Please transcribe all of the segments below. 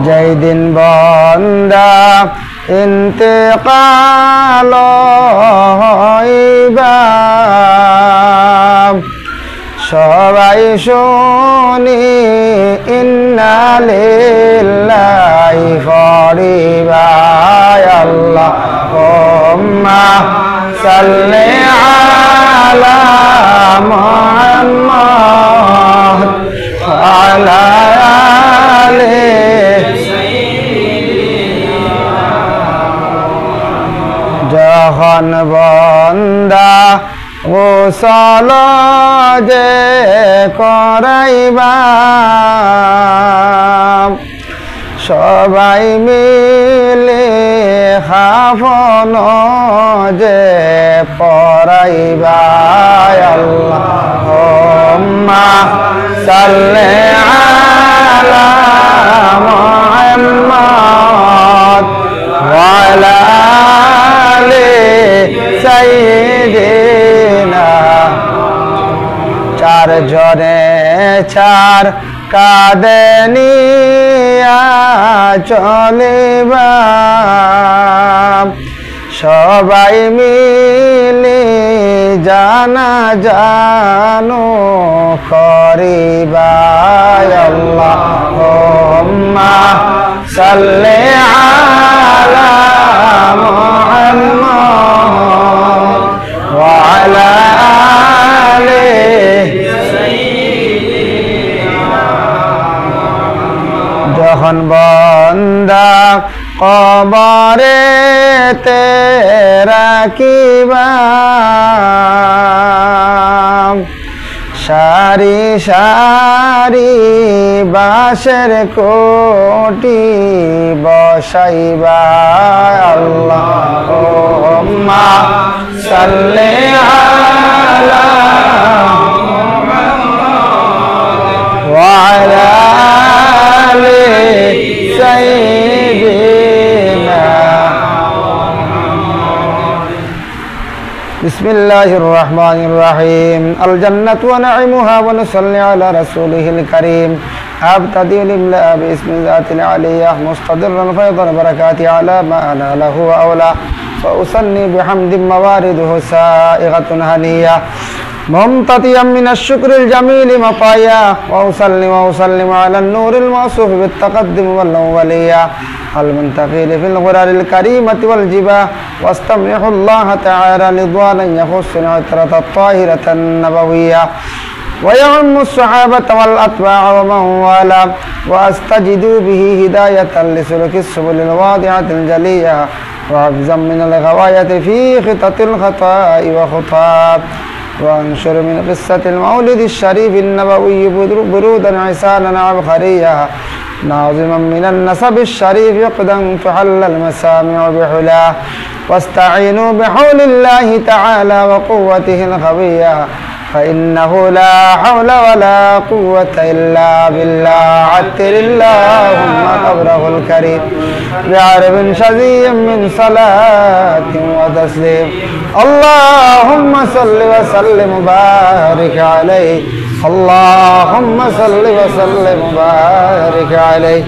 যেই দিন বন্দা ইন্তেকাল হইবা সবাই শুনি ইন্না লিল্লাহি পড়িবা আল্লাহুম্মা সাল্লি আলা মুহাম্মাদ ওয়া আলা আলি যখন বন্দা গোসল যে করাইবা সবাই মিলে খাফন যে পরাইবা আল্লাহুম্মা সাল্লি আলা মুহাম্মাদ ওয়া আলা আলি সাইয়্যিদিনা চার জনে চার কাঁধে নিয়া চলিবা সবাই মিলে জানাজা করিবা আল্লাহুম্মা সাল্লি আলা মুহাম্মাদ ওয়া আলা আলি যখন বন্দা কবরেতে রাখিবা সারি সারি বাঁশের কোটি বসাইবা আল্লাহুম্মা সাল্লি আলা ওয়া আলা আলি সাইয়্যিদিনা বিসমিল্লাহির রহমানির রহিম আল জান্নাতু ওয়া নাঈমুহা ওয়া নুসাল্লি আলা রাসূলিহিল কারীম أبتدئ الإملاء باسم ذات العلية مستدرا فيض البركات على ما أنا له وأولى فأصلي بحمد موارده سائغة هنية ممتطيا من الشكر الجميل مطايا وأسلم على النور الموصوف بالتقدم والأولية المنتقل في الغرر الكريمة والجباه واستمنح الله تعالى رضوانا يخص العطرة الطاهرة النبوية ويعم الصحابة والأتباع ومن والاه وأستجد به هداية لسلك السبل الواضحة الجلية وحفظا من الغواية في خطط الخطاء وخطاب وانشر من قصة المولد الشريف النبوي برودا عسانا عبقريا ناظما من النسب الشريف يقدا تحل المسامع بحلاه واستعينوا بحول الله تعالى وقوته القوية فإنه لا حول ولا قوة إلا بالله عتر اللهم قبره الكريم بعرب شذي من صلاة وتسليم اللهم صل وسلم وبارك عليه اللهم صل وسلم وبارك عليه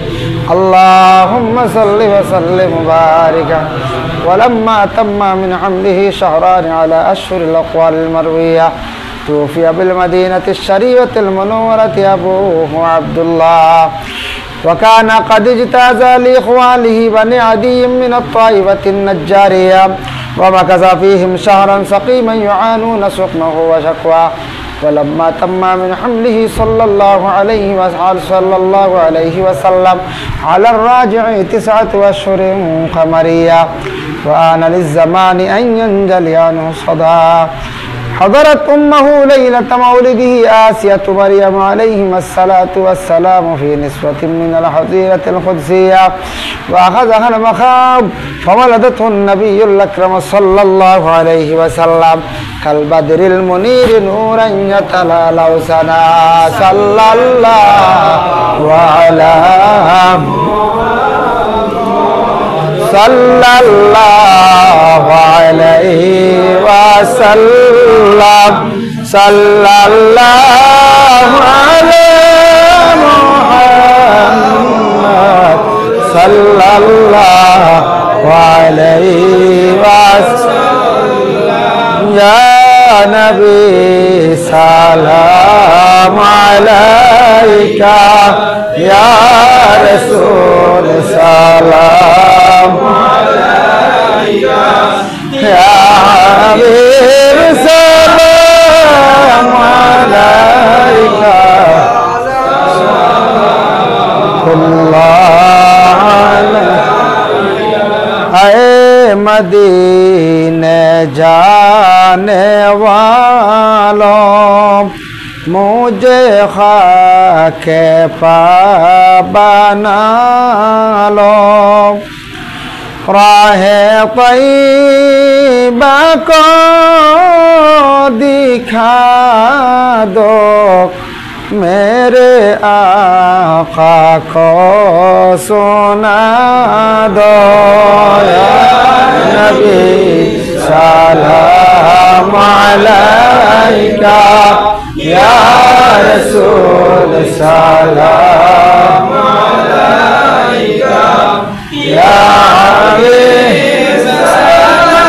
اللهم صل وسلم وبارك ولما تم من حمله شهران على أشهر الأقوال المروية توفي بالمدينة الشريفة المنورة أبوه عبد الله وكان قد اجتاز لإخوانه بني عدي من الطائفة النجارية ومكث فيهم شهرا سقيما يعانون سقمه وشكواه ولما تم من حمله صلى الله عليه وسلم على الراجع 9 أشهر قمرية وآن للزمان أن ينجلي عنه صدى حضرت أمه ليلة مولده آسية مريم عليهما الصلاة والسلام في نسوة من الحظيرة القدسية وأخذها المخاض فولدته النبي الأكرم صلى الله عليه وسلم كالبدر المنير نورا يتلالى سنا صلى الله على صلى الله عليه وسلم صلى الله सलाम अलैका या रसूल सलाम अलैका या हबीब सलाम अलैका ऐ मदीने जाने वालों मुझे खाके पा बना लो राहे तैयबा को दिखा दो मेरे आका को सुना दो या नबी सलाम अलैका या रसूल सलाम अलैका या हबीब सलाम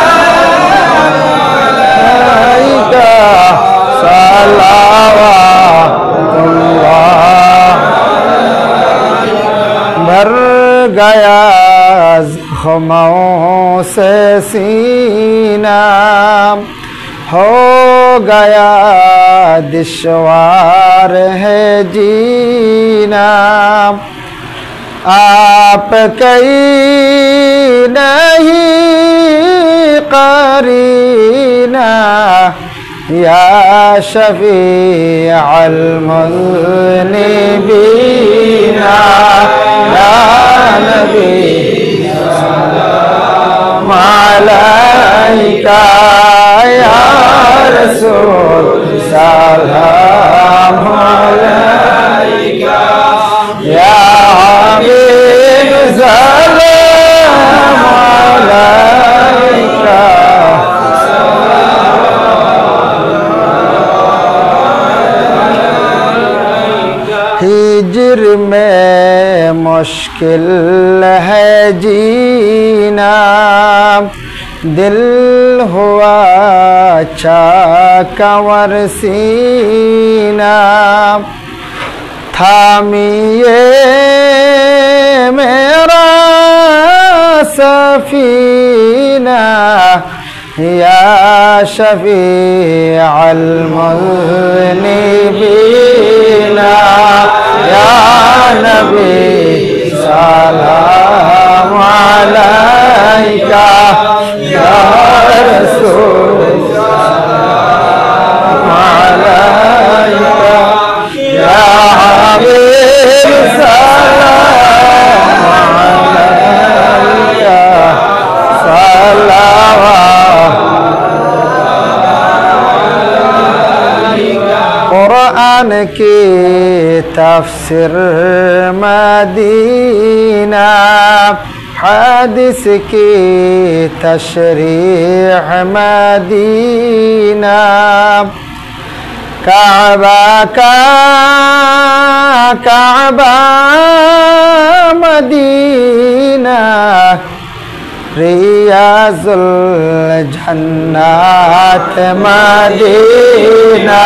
अलैका भर गया ज़ख्मों से सीना हो गया दुश्वार है जीना आप कई नहीं करीना या शफीअ अल-मुज़निबीना या नबी सलाम अलैका या रसूल सलाम अलैका या हबीब सलाम अलैका हिज्र में मुश्किल है जीना दिल हुआ कंवर सीना थामिए मेरा सफीना या शफीअ अल-मुज़निबीना या नबी सलाम अलैका या रसूल सलाम अलैका या हबीब सलाम अलैका कुरान की तफसीर मदीना हदीस की तशरीह मदीना काबा मदीना रियाजुल जन्नत मदीना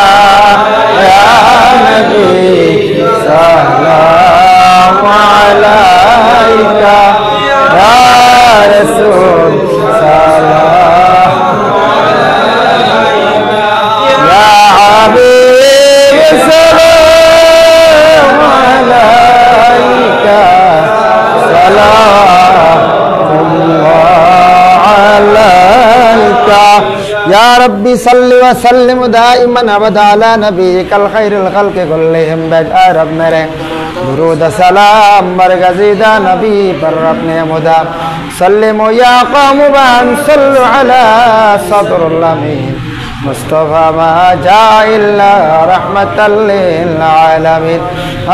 या नबी सलाम अलैका या रसूल सलाम अलैका या हबीब सलाम अलैका सलाम या रब्बी सल्लि व सल्लिम दाइमन अबदा अला नबीकल खैरिल खल्क़ि कुल्लिहिम बजा रब मेरे दुरूद सलाम बरगज़ीदा नबी पर अपने मुदा सल्लिम या कौम बन सल्लु अला सदरुल अमीन मुस्तफ़ा मा जाअ इल्ला रहमतल लिल आलमीन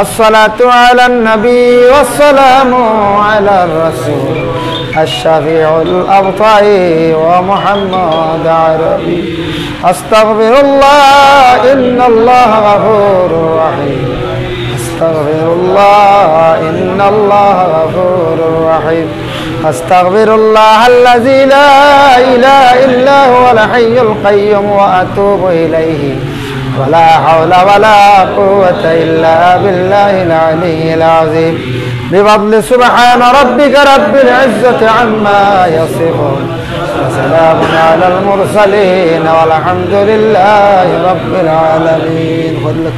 अस्सलातु अला नबी वस्सलामु अला रसूल अश्शफ़ीउल अब्ताई व मुहम्मद अरबी अस्तग़फिरुल्लाह इन्नल्लाह गफ़ूरुर रहीम अस्तग़फिरुल्लाह इन्नल्लाह गफ़ूरुर रहीम अस्तग़फिरुल्लाह अल्लज़ी ला इलाहा इल्ला हुवल हय्युल क़य्यूम व अतूबु इलैहि ولا حول ولا قوة إلا بالله العلي العظيم بفضل سبحان ربك رب العزة عما يصفون وسلام على المرسلين والحمد لله رب العالمين خذ لك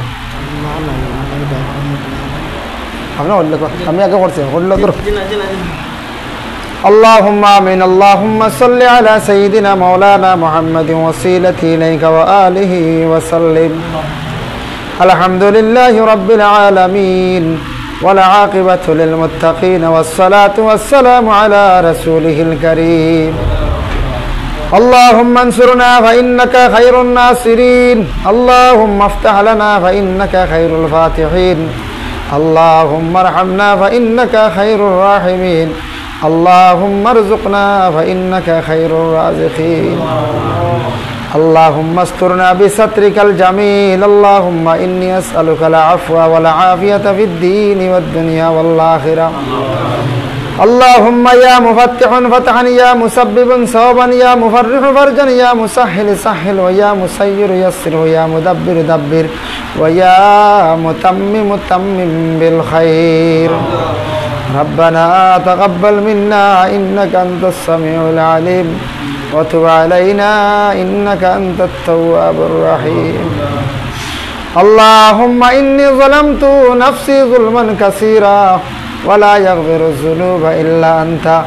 اللهم آمين اللهم صل على سيدنا مولانا محمد وسيلة إليك وآله وسلم الحمد لله رب العالمين والعاقبة للمتقين والصلاة والسلام على رسوله الكريم اللهم انصرنا فإنك خير الناصرين اللهم افتح لنا فإنك خير الفاتحين اللهم ارحمنا فإنك خير الراحمين اللهم ارزقنا فإنك خير الرازقين اللهم استرنا بسترك الجميل اللهم إني أسألك العفو والعافية في الدين والدنيا والآخرة اللهم يا مفتح فتحا يا مسبب صوبا يا مفرح فرجا يا مسهل سهل ويا مسير يسر ويا مدبر دبر ويا متمم تمم بالخير ربنا تقبل منا إنك أنت السميع العليم وتب علينا إنك أنت التواب الرحيم اللهم إني ظلمت نفسي ظلما كثيرا ولا يغفر الذنوب إلا أنت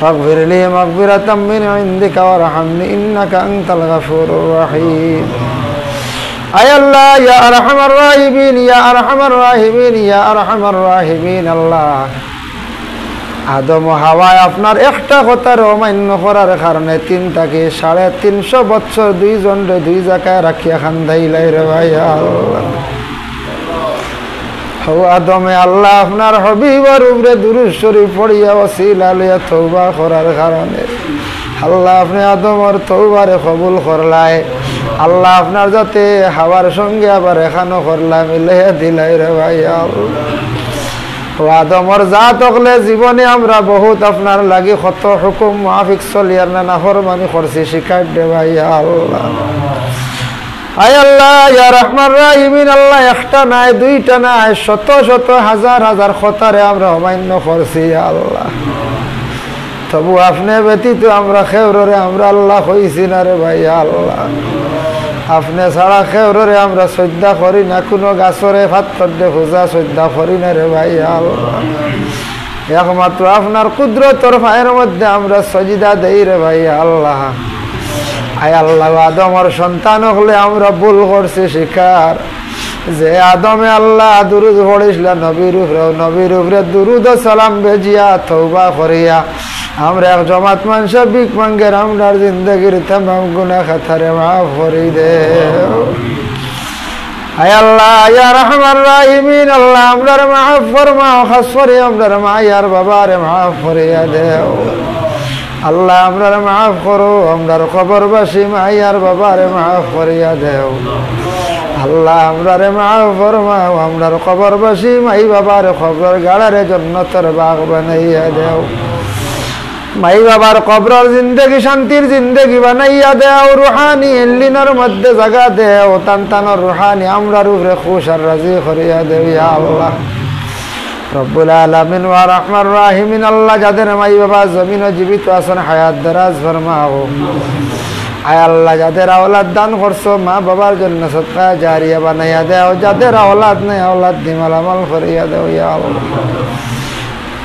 فاغفر لي مغفرة من عندك وارحمني إنك أنت الغفور الرحيم أي الله يا أرحم الراحمين يا أرحم الراحمين يا أرحم الراحمين الله আদম ও হাওয়ায় আপনার একটা কথার অমান্য করার কারণে তিনটাকে 350 বছর দুইজন দুই জায়গায় রাখিয়া খান্দাইলাই রে ভাই আল্লাহ ও আদমে আল্লাহ আপনার হাবিবের উপরে দুরূদ শরীফ পড়িয়া ওসিলা লইয়া তওবা করার কারণে আল্লাহ আপনি আদমের তওবারে কবুল করলাই আল্লাহ আপনার যাতে হাওয়ার সঙ্গে আবার এখানো করলা মিলাইয়া দিলাই রে ভাই আল্লাহ ও আদমর জাত হলে জীবনে আমরা বহুত আপনার লাগি কত হুকুম মুআফিক চলিয়ার না নাফরমানি করছি শিকায়ত দে ভাই আল্লাহ আয় আল্লাহ ইয়া রহমান রাহিমিন আল্লাহ একটা নাই দুইটা নাই শত শত হাজার হাজার খতারে আমরা অমান্য করছি আল্লাহ তবু আপনি ব্যতীত আমরা খেউরে আমরা আল্লাহ কইছি না রে ভাই আল্লাহ আপনি ছাড়া খেউরে আমরা শ্রদ্ধা করি না কোনো গাছরে ফাত্তর দে পূজা শ্রদ্ধা করি না রে ভাই আল্লাহ একমাত্র আপনার কুদরতর পায়ের মধ্যে আমরা সজিদা দেই রে ভাই আল্লাহ আয় আল্লাহ আদমের সন্তান হলে আমরা ভুল করছি শিকার যে আদমে আল্লাহ দুরুদ পড়িছিল নবীর উপরে দুরুদ সালাম বেজিয়া তওবা করিয়া আমরা এক জমাত মানুষ ভিক মাঙ্গের আমরা জিন্দগির तमाम গুনাহ খাতারে মাফ করে দে আয় আল্লাহ ইয়া রহমান রাহিমিন আল্লাহ আমরার মাফ ফরমাও খাস করে আমরার মায়ার বাবারে মাফ করিয়া দেও আল্লাহ আমরার মাফ করো আমরার কবরবাসী মায়ার বাবারে মাফ করিয়া দেও আল্লাহ আমরারে মাফ ফরমাও আমরার কবরবাসী মাই বাবার কবর গাড়ারে জান্নাতের বাগ বানাইয়া দেও মাই বাবার কবরের জিন্দগি শান্তির জিন্দগি বানাইয়া দেও রুহানি ইল্লিনের মধ্যে জায়গা দেও তানতানোর রুহানি আমরার উপরে খুশ আর রাজি করিয়া দেও ইয়া আল্লাহ রব্বুল আলামিন ওয়া রাহমান রাহিমিন আল্লাহ যাদের মাই বাবা জমিন ও জীবিত আছেন হায়াত দারাজ ফরমাও আয় আল্লাহ যাদের আওলাদ দান করছো মা বাবার জন্য সদকা জারিয়া বানাইয়া দেও যাদের আওলাদ নেই আওলাদ দিমাল আমল করিয়া দেও ইয়া আল্লাহ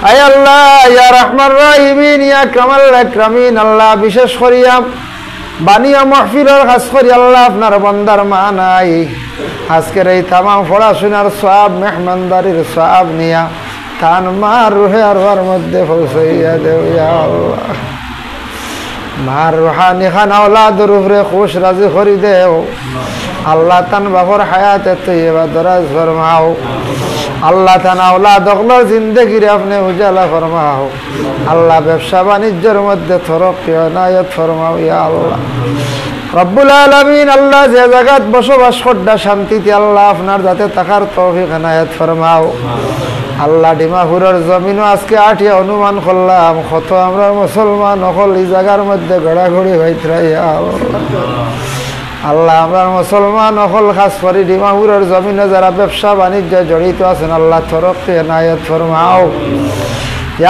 আয় আল্লাহ ইয়া রহমান রাহিমিন ইয়া কামাল আকরামিন আল্লাহ বিশেষ করিয়া বানিয়া মাহফিলের খাস করি আল্লাহ আপনার বান্দার মা নাই আজকের এই তামাম পড়াশোনার সওয়াব মেহমানদারির সওয়াব নিয়া তান মার রুহে আরওয়ার মধ্যে পৌঁছাইয়া দেও ইয়া আল্লাহ মার রুহানি খান আওলাদের উপরে খুশ রাজি করি দেও আল্লাহ তান বাবার হায়াতে তৈবা দরাজ ফরমাও আল্লাহ তান আওলাদ ওগুলোর জিন্দগিরে আপনি উজালা ফরমাও আল্লাহ ব্যবসা বাণিজ্যের মধ্যে তরক্কি ইনায়াত ফরমাও ইয়া আল্লাহ রব্বুল আলামিন আল্লাহ যে জায়গাত বসবাস করডা শান্তিতে আল্লাহ আপনার যাতে থাকার তৌফিক ইনায়াত ফরমাও আল্লাহ ডিমাপুরের জমিনও আজকে আঠিয়া অনুমান করলাম কত আমরা মুসলমান হল এই জায়গার মধ্যে ঘোরাঘুরি হইতে ইয়া আল্লাহ আল্লাহ আমরা মুসলমান হল খাস করে ডিমাপুরের জমিনে যারা ব্যবসা বাণিজ্যে জড়িত আছেন আল্লাহ তরফে এনায়েত ফরমাও।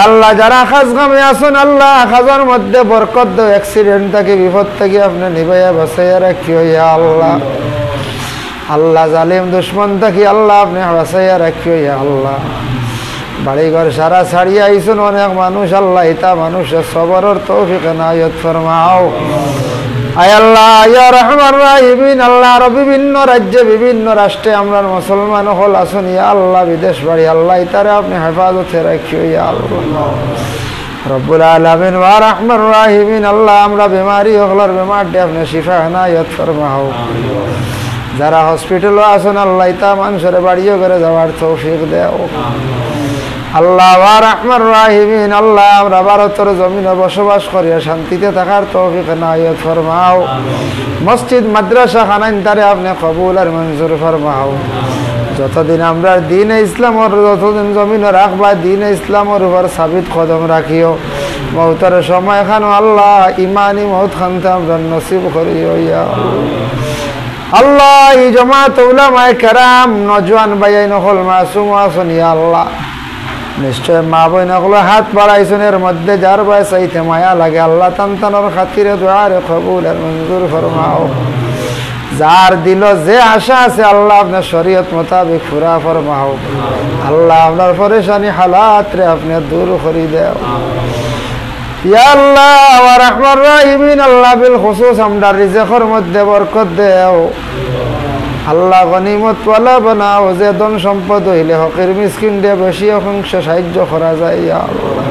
আল্লাহ যারা খাস কামে আছেন আল্লাহ খাজার মধ্যে বরকত দাও, অ্যাক্সিডেন্ট থেকে বিপদ থেকে আপনি নিবাইয়া বাঁচাইয়া রাখিও ইয়া আল্লাহ। আল্লাহ জালিম দুশ্মন থেকে আল্লাহ আপনি বাঁচাইয়া রাখিও ইয়া আল্লাহ। বাড়িঘর সারা ছাড়িয়ে আইসুন অনেক মানুষ আল্লাহ ইতা মানুষের সবরের তৌফিক এনায়েত ফরমাও। আয় আল্লাহ ইয়া রহমান রাহিমিন আল্লাহ আর বিভিন্ন রাজ্যে বিভিন্ন রাষ্ট্রে আমরা মুসলমান হল আসুন ইয়া আল্লাহ, বিদেশ বাড়ি আল্লাহ ইতারে আপনি হেফাজতে রাখিও ইয়া আল্লাহ রব্বুল আলামিন ওয়া রহমান রাহিমিন আল্লাহ আমরা বেমারি হলার বেমারটি আপনি শিফা এনায়েত ফরমাও। যারা হসপিটালও আসুন আল্লাহ ইতা মানুষের বাড়িও করে যাওয়ার তৌফিক দেও আল্লাহ ওয়া রহমান রাহিমিন আল্লাহ আমরা ভারতের জমিনে বসবাস করিয়া শান্তিতে থাকার তৌফিক এনায়েত ফরমাও। মসজিদ মাদ্রাসা খানাইন তারে আপনি কবুল আর মঞ্জুর ফরমাও। যতদিন আমরা দ্বীনে ইসলামর যতদিন জমিনে রাখবা দ্বীনে ইসলামর উপর সাবিত কদম রাখিও। মৌতের সময় খানো আল্লাহ ইমানি মৌত খানতে আমরা নসিব করিও ইয়া আল্লাহ। এই জামাত উলামায়ে কেরাম নজওয়ান ভাই নকল মাসুম আছেন ইয়া আল্লাহ, নিশ্চয় মা বই নকল হাত বাড়াইছেন, এর মধ্যে যার বয়স চাইতে মায়া লাগে আল্লাহ তান্তানোর খাতিরে দুআরে কবুল আর মঞ্জুর ফরমাও। যার দিল যে আশা আছে আল্লাহ আপনার শরীয়ত মোতাবেক পুরা ফরমাও। আল্লাহ আপনার পরেশানি হালাত রে আপনি দূর করে দেও ইয়া আল্লাহ ওয়া রহমান রাহিমিন আল্লাহ বিল খুসুস আমরা রিজকের মধ্যে বরকত দেও আল্লাহ। গনিমত ওয়ালা বানাও, যে ধন সম্পদ হইলে হকের মিসকিন দিয়ে বেশি অংশ সাহায্য করা যায় ইয়া আল্লাহ।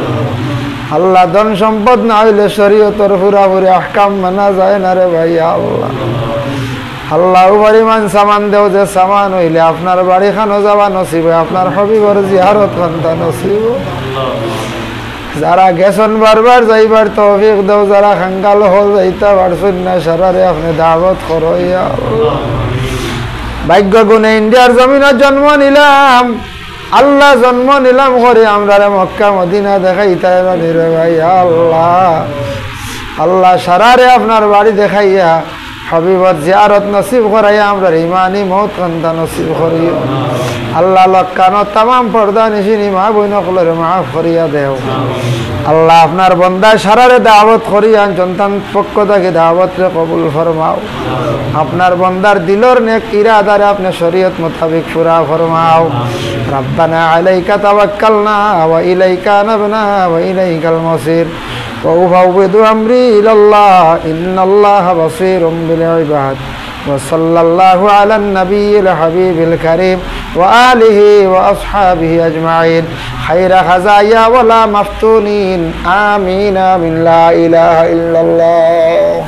আল্লাহ ধন সম্পদ না হইলে শরীয়তের পুরাপুরি আহকাম মানা যায় না রে ভাই আল্লাহ। আল্লাহ পরিমাণ সামান দেও যে সামান হইলে আপনার বাড়ি খানো যাওয়া নসিব, আপনার হবিবর জিয়ারত খানতা নসিব। যারা গেছন বারবার যাইবার তৌফিক দেও, যারা খাঙ্গাল হল যাইতা পারছেন না সারারে আপনি দাওয়াত করো ইয়া আল্লাহ। ভাগ্য গুণে ইন্ডিয়ার জমিনে জন্ম নিলাম আল্লাহ, জন্ম নিলাম করে আমরা মক্কা মদিনা দেখাইতা রে ভাই আল্লাহ। আল্লাহ সারারে আপনার বাড়ি দেখাইয়া হবিবর জিয়ারত নসিব করাইয়া আমরা ইমানি মৌত কান্তা নসিব করিও আল্লাহ। লক্কানো তামাম পর্দা নিশিনি মা বইন কলর মাফ করিয়া দেও আল্লাহ। আপনার বন্দায় সারারে দাওয়াত করিয়া সন্তান পক্ষ থেকে দাওয়াত রে কবুল ফরমাও। আপনার বন্দার দিলর নেক ইরাদারে আপনি শরীয়ত মোতাবেক পুরা ফরমাও। রব্বানা আলাইকা তাওয়াক্কালনা ওয়া ইলাইকা আনাবনা ওয়া ইলাইকাল মাসির وأفوض أمري إلى الله إن الله بصير بالعباد وصلى الله على النبي الحبيب الكريم وآله وأصحابه أجمعين خير خزايا ولا مفتونين آمين من لا إله إلا الله.